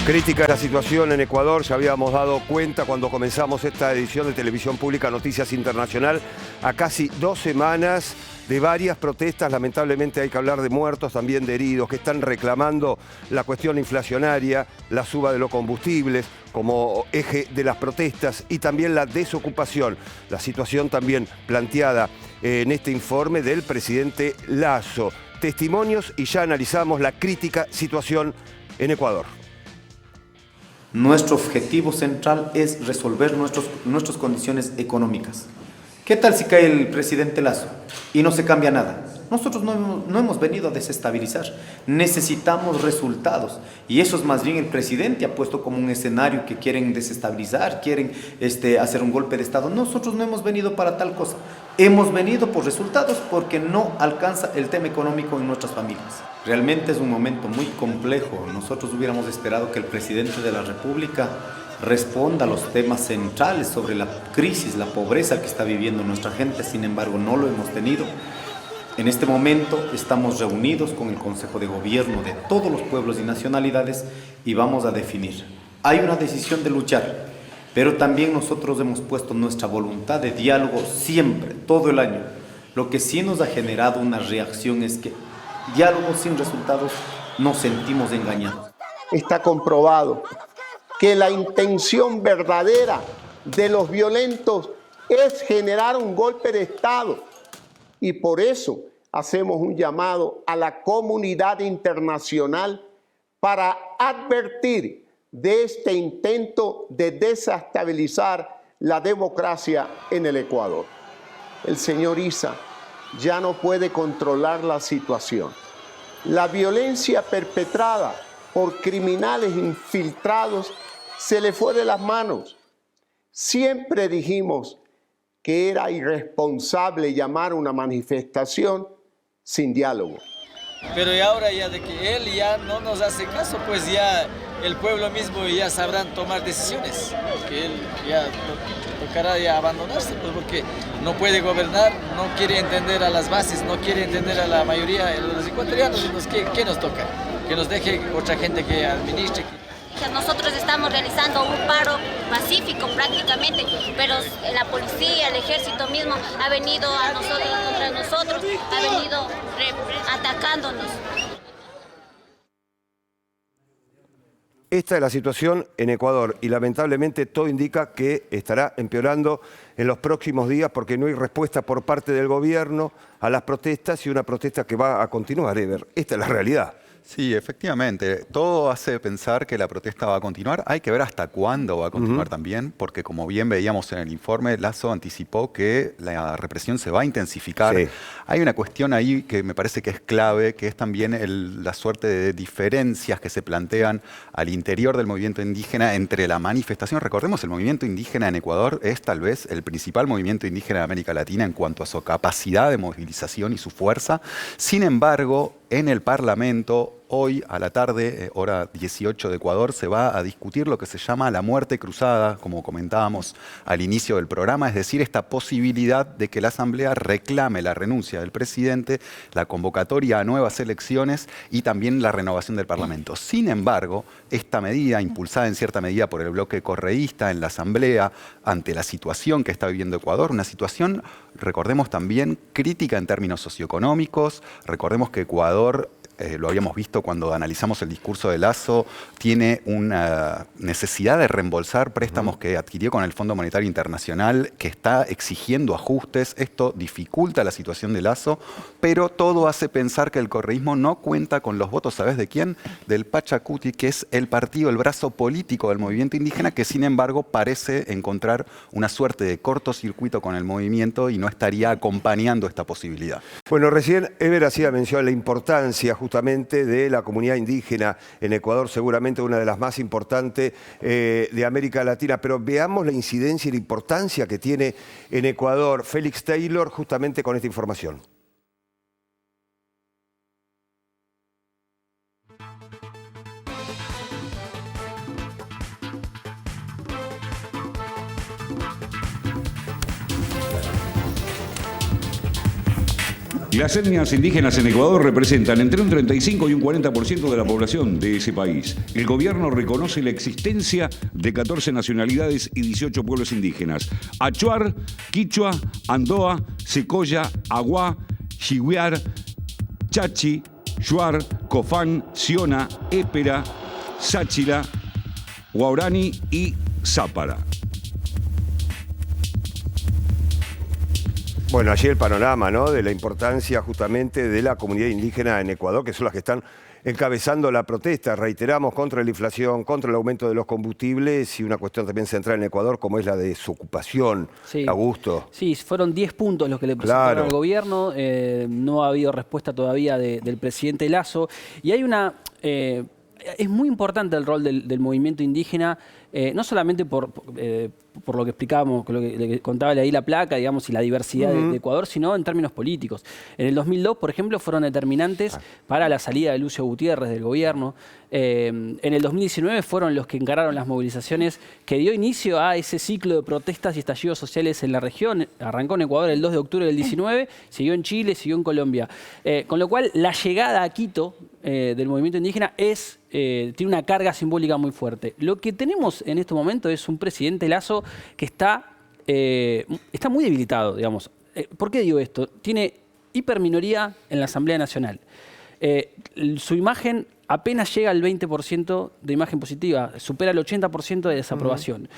Crítica a la situación en Ecuador, ya habíamos dado cuenta cuando comenzamos esta edición de Televisión Pública Noticias Internacional, a casi 2 semanas de varias protestas. Lamentablemente hay que hablar de muertos, también de heridos, que están reclamando la cuestión inflacionaria, la suba de los combustibles como eje de las protestas y también la desocupación, la situación también planteada en este informe del presidente Lasso. Testimonios y ya analizamos la crítica situación en Ecuador. Nuestro objetivo central es resolver nuestras condiciones económicas. ¿Qué tal si cae el presidente Lasso y no se cambia nada? Nosotros no hemos venido a desestabilizar, necesitamos resultados. Y eso es más bien el presidente ha puesto como un escenario que quieren desestabilizar, quieren hacer un golpe de Estado. Nosotros no hemos venido para tal cosa. Hemos venido por resultados porque no alcanza el tema económico en nuestras familias. Realmente es un momento muy complejo. Nosotros hubiéramos esperado que el presidente de la República responda a los temas centrales sobre la crisis, la pobreza que está viviendo nuestra gente. Sin embargo, no lo hemos tenido. En este momento estamos reunidos con el Consejo de Gobierno de todos los pueblos y nacionalidades y vamos a definir. Hay una decisión de luchar, pero también nosotros hemos puesto nuestra voluntad de diálogo siempre, todo el año. Lo que sí nos ha generado una reacción es que diálogo sin resultados nos sentimos engañados. Está comprobado que la intención verdadera de los violentos es generar un golpe de Estado. Y por eso hacemos un llamado a la comunidad internacional para advertir de este intento de desestabilizar la democracia en el Ecuador. El señor Issa ya no puede controlar la situación. La violencia perpetrada por criminales infiltrados se le fue de las manos. Siempre dijimos que era irresponsable llamar una manifestación sin diálogo. Pero y ahora ya de que él ya no nos hace caso, pues ya el pueblo mismo ya sabrán tomar decisiones, que él ya tocará ya abandonarse, pues porque no puede gobernar, no quiere entender a las bases, no quiere entender a la mayoría de los ecuatorianos. ¿Qué nos toca? Que nos deje otra gente que administre. Nosotros estamos realizando un paro pacífico prácticamente, pero la policía, el ejército mismo ha venido a nosotros, contra nosotros, ha venido atacándonos. Esta es la situación en Ecuador y lamentablemente todo indica que estará empeorando en los próximos días porque no hay respuesta por parte del gobierno a las protestas y una protesta que va a continuar, Ever. Esta es la realidad. Sí, efectivamente. Todo hace pensar que la protesta va a continuar. Hay que ver hasta cuándo va a continuar también, porque como bien veíamos en el informe, Lasso anticipó que la represión se va a intensificar. Sí. Hay una cuestión ahí que me parece que es clave, que es también la suerte de diferencias que se plantean al interior del movimiento indígena entre la manifestación. Recordemos, el movimiento indígena en Ecuador es tal vez el principal movimiento indígena de América Latina en cuanto a su capacidad de movilización y su fuerza. Sin embargo, en el Parlamento, hoy a la tarde, hora 18 de Ecuador, se va a discutir lo que se llama la muerte cruzada, como comentábamos al inicio del programa, es decir, esta posibilidad de que la Asamblea reclame la renuncia del presidente, la convocatoria a nuevas elecciones y también la renovación del Parlamento. Sin embargo, esta medida, impulsada en cierta medida por el bloque correísta en la Asamblea, ante la situación que está viviendo Ecuador, una situación, recordemos también, crítica en términos socioeconómicos. Recordemos que Ecuador, lo habíamos visto cuando analizamos el discurso de Lasso, tiene una necesidad de reembolsar préstamos que adquirió con el Fondo Monetario Internacional, que está exigiendo ajustes. Esto dificulta la situación de Lasso, pero todo hace pensar que el correísmo no cuenta con los votos, ¿sabes de quién? Del Pachacuti, que es el partido, el brazo político del movimiento indígena, que sin embargo parece encontrar una suerte de cortocircuito con el movimiento y no estaría acompañando esta posibilidad. Bueno, recién Ever hacía mención a la importancia justamente de la comunidad indígena en Ecuador, seguramente una de las más importantes de América Latina, pero veamos la incidencia y la importancia que tiene en Ecuador Félix Taylor justamente con esta información. Las etnias indígenas en Ecuador representan entre un 35 y un 40% de la población de ese país. El gobierno reconoce la existencia de 14 nacionalidades y 18 pueblos indígenas: Achuar, Quichua, Andoa, Secoya, Aguá, Xiwiar, Chachi, Shuar, Cofán, Siona, Épera, Sáchila, Guaurani y Zápara. Bueno, allí el panorama, ¿no?, de la importancia justamente de la comunidad indígena en Ecuador, que son las que están encabezando la protesta, reiteramos, contra la inflación, contra el aumento de los combustibles y una cuestión también central en Ecuador como es la desocupación. Sí. Augusto. Sí, fueron 10 puntos los que le presentaron al gobierno. No ha habido respuesta todavía del presidente Lasso. Y hay una... es muy importante el rol del movimiento indígena, no solamente por lo que explicábamos, lo que contaba ahí la placa, digamos, y la diversidad de Ecuador, sino en términos políticos. En el 2002, por ejemplo, fueron determinantes para la salida de Lucio Gutiérrez del gobierno. En el 2019 fueron los que encararon las movilizaciones que dio inicio a ese ciclo de protestas y estallidos sociales en la región. Arrancó en Ecuador el 2 de octubre del 19, siguió en Chile, siguió en Colombia. Con lo cual, la llegada a Quito del movimiento indígena tiene una carga simbólica muy fuerte. Lo que tenemos en este momento es un presidente Lasso que está muy debilitado, digamos. ¿Por qué digo esto? Tiene hiperminoría en la Asamblea Nacional. Su imagen apenas llega al 20% de imagen positiva, supera el 80% de desaprobación.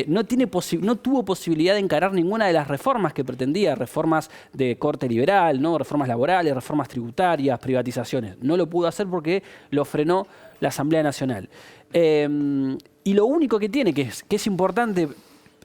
No tuvo posibilidad de encarar ninguna de las reformas que pretendía, reformas de corte liberal, ¿no?, reformas laborales, reformas tributarias, privatizaciones. No lo pudo hacer porque lo frenó la Asamblea Nacional. Y lo único que tiene, que es importante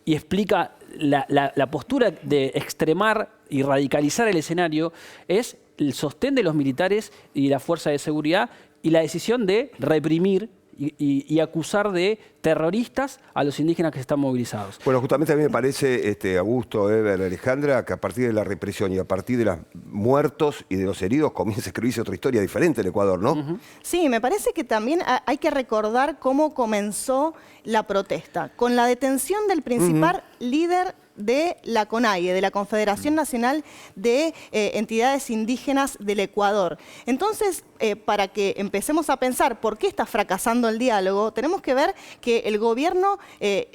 y explica la postura de extremar y radicalizar el escenario, es el sostén de los militares y la fuerza de seguridad y la decisión de reprimir y acusar de terroristas a los indígenas que están movilizados. Bueno, justamente a mí me parece, Augusto, Eber, Alejandra, que a partir de la represión y a partir de los muertos y de los heridos comienza a escribirse otra historia diferente en Ecuador, ¿no? Sí, me parece que también hay que recordar cómo comenzó la protesta, con la detención del principal líder de la CONAIE, de la Confederación Nacional de Entidades Indígenas del Ecuador. Entonces, para que empecemos a pensar por qué está fracasando el diálogo, tenemos que ver que el gobierno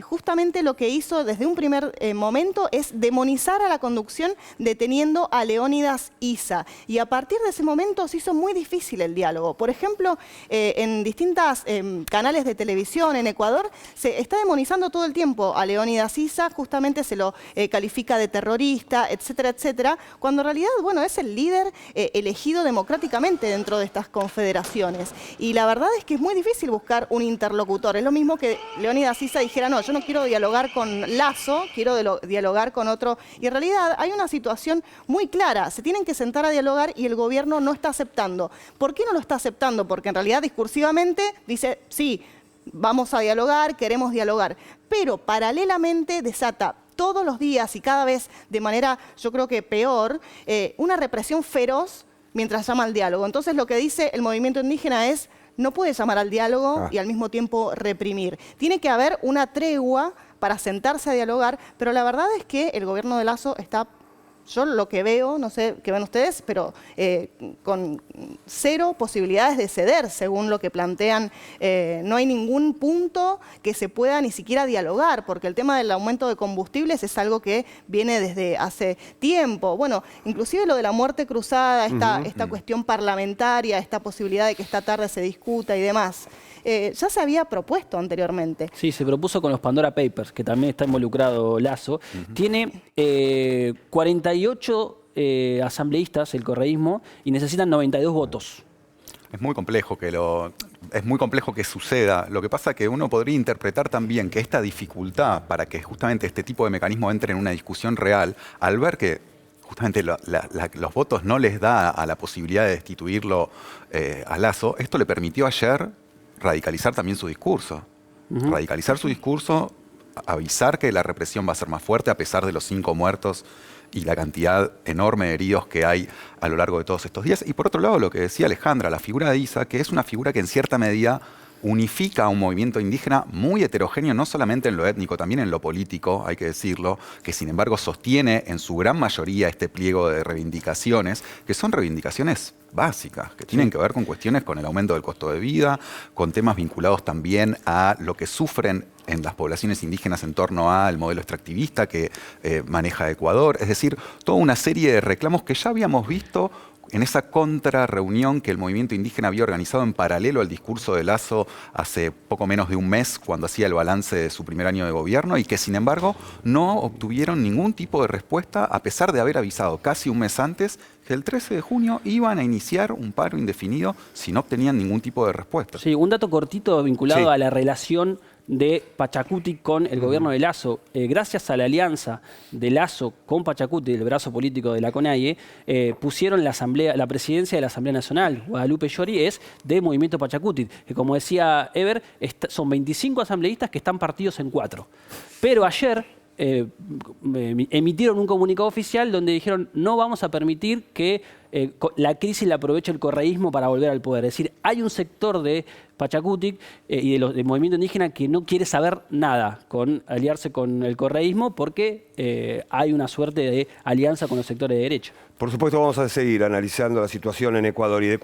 justamente lo que hizo desde un primer momento es demonizar a la conducción deteniendo a Leónidas Issa. Y a partir de ese momento se hizo muy difícil el diálogo. Por ejemplo, en distintos canales de televisión en Ecuador se está demonizando todo el tiempo a Leónidas Issa, justamente se lo califica de terrorista, etcétera, etcétera, cuando en realidad, bueno, es el líder elegido democráticamente dentro de estas confederaciones. Y la verdad es que es muy difícil buscar un interlocutor. Es lo mismo que Leónidas Issa dijera, no, yo no quiero dialogar con Lasso, quiero dialogar con otro. Y en realidad hay una situación muy clara. Se tienen que sentar a dialogar y el gobierno no está aceptando. ¿Por qué no lo está aceptando? Porque en realidad discursivamente dice, sí, vamos a dialogar, queremos dialogar. Pero paralelamente desata todos los días y cada vez de manera, yo creo que peor, una represión feroz mientras llama al diálogo. Entonces lo que dice el movimiento indígena es, no puede llamar al diálogo y al mismo tiempo reprimir. Tiene que haber una tregua para sentarse a dialogar, pero la verdad es que el gobierno de Lasso está... Yo lo que veo, no sé qué ven ustedes, pero con cero posibilidades de ceder, según lo que plantean. No hay ningún punto que se pueda ni siquiera dialogar, porque el tema del aumento de combustibles es algo que viene desde hace tiempo. Bueno, inclusive lo de la muerte cruzada, esta cuestión parlamentaria, esta posibilidad de que esta tarde se discuta y demás. Ya se había propuesto anteriormente. Sí, se propuso con los Pandora Papers, que también está involucrado Lasso. Tiene 48 asambleístas, el correísmo, y necesitan 92 votos. Es muy complejo que suceda. Lo que pasa es que uno podría interpretar también que esta dificultad para que justamente este tipo de mecanismo entre en una discusión real, al ver que justamente los votos no les da a la posibilidad de destituirlo a Lasso, esto le permitió ayer radicalizar también su discurso. Radicalizar su discurso, avisar que la represión va a ser más fuerte a pesar de los 5 muertos y la cantidad enorme de heridos que hay a lo largo de todos estos días. Y por otro lado, lo que decía Alejandra, la figura de Issa, que es una figura que en cierta medida unifica a un movimiento indígena muy heterogéneo, no solamente en lo étnico, también en lo político, hay que decirlo, que sin embargo sostiene en su gran mayoría este pliego de reivindicaciones, que son reivindicaciones básicas, que tienen que ver con cuestiones con el aumento del costo de vida, con temas vinculados también a lo que sufren en las poblaciones indígenas en torno al modelo extractivista que maneja Ecuador. Es decir, toda una serie de reclamos que ya habíamos visto en esa contrarreunión que el movimiento indígena había organizado en paralelo al discurso de Lasso hace poco menos de un mes, cuando hacía el balance de su primer año de gobierno, y que sin embargo no obtuvieron ningún tipo de respuesta, a pesar de haber avisado casi un mes antes que el 13 de junio iban a iniciar un paro indefinido si no obtenían ningún tipo de respuesta. Sí, un dato cortito vinculado a la relación de Pachacuti con el gobierno de Lasso. Gracias a la alianza de Lasso con Pachacuti, el brazo político de la CONAIE, pusieron la presidencia de la Asamblea Nacional. Guadalupe Llori es de Movimiento Pachacuti, que como decía Ever, son 25 asambleístas que están partidos en 4. Pero ayer emitieron un comunicado oficial donde dijeron no vamos a permitir que la crisis la aproveche el correísmo para volver al poder. Es decir, hay un sector de Pachacuti y del movimiento indígena que no quiere saber nada con aliarse con el correísmo porque hay una suerte de alianza con los sectores de derecha. Por supuesto vamos a seguir analizando la situación en Ecuador y de